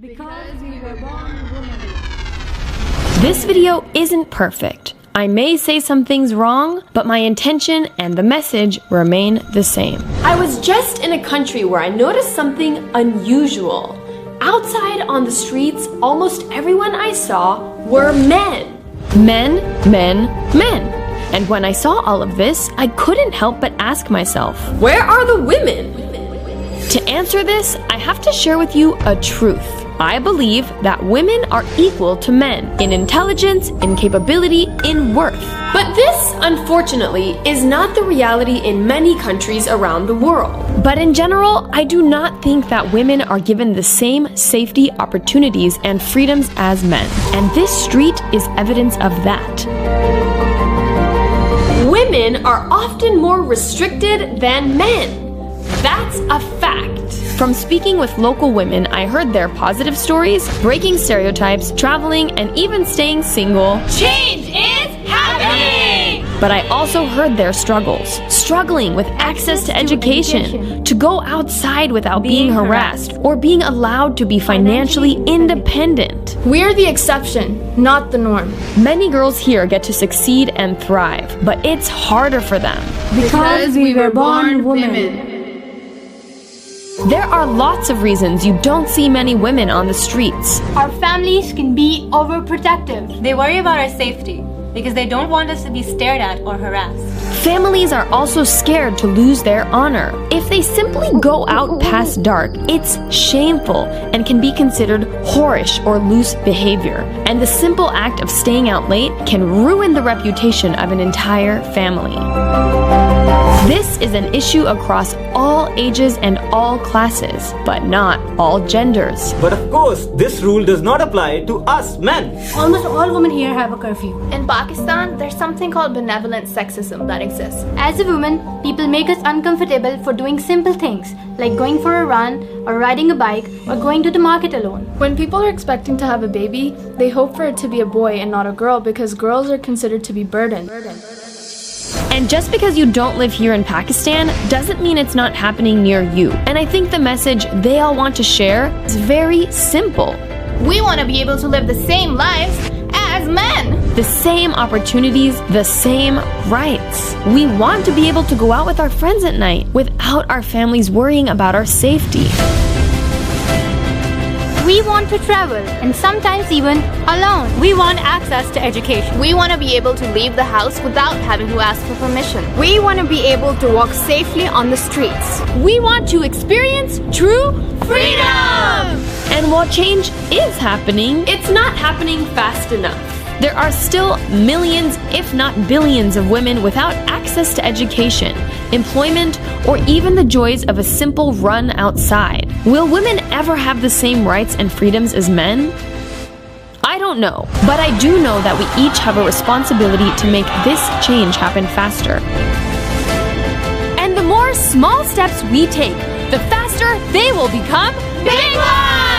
Because we were born women. This video isn't perfect. I may say some things wrong, but my intention and the message remain the same. I was just in a country where I noticed something unusual. Outside on the streets, almost everyone I saw were men. Men, men, men. And when I saw all of this, I couldn't help but ask myself, where are the women? To answer this, I have to share with you a truth. I believe that women are equal to men in intelligence, in capability, in worth. But this, unfortunately, is not the reality in many countries around the world. But in general, I do not think that women are given the same safety, opportunities, and freedoms as men. And this street is evidence of that. Women are often more restricted than men. That's a fact. From speaking with local women, I heard their positive stories, breaking stereotypes, traveling, and even staying single. Change is happening! But I also heard their struggles, struggling with access to education, to go outside without being harassed, or being allowed to be financially independent. We're the exception, not the norm. Many girls here get to succeed and thrive, but it's harder for them. Because we were born women. There are lots of reasons you don't see many women on the streets. Our families can be overprotective. They worry about our safety because they don't want us to be stared at or harassed. Families are also scared to lose their honor. If they simply go out past dark, it's shameful and can be considered whorish or loose behavior. And the simple act of staying out late can ruin the reputation of an entire family. This is an issue across all ages and all classes, but not all genders. But of course, this rule does not apply to us men. Almost all women here have a curfew. In Pakistan, there's something called benevolent sexism that exists. As a woman, people make us uncomfortable for doing simple things like going for a run or riding a bike or going to the market alone. When people are expecting to have a baby, they hope for it to be a boy and not a girl because girls are considered to be burden. And just because you don't live here in Pakistan doesn't mean it's not happening near you. And I think the message they all want to share is very simple. We want to be able to live the same lives as men. The same opportunities, the same rights. We want to be able to go out with our friends at night without our families worrying about our safety. We want to travel, and sometimes even alone. We want access to education. We want to be able to leave the house without having to ask for permission. We want to be able to walk safely on the streets. We want to experience true freedom! And while change is happening, it's not happening fast enough. There are still millions, if not billions, of women without access to education, employment, or even the joys of a simple run outside. Will women ever have the same rights and freedoms as men? I don't know, but I do know that we each have a responsibility to make this change happen faster. And the more small steps we take, the faster they will become big ones!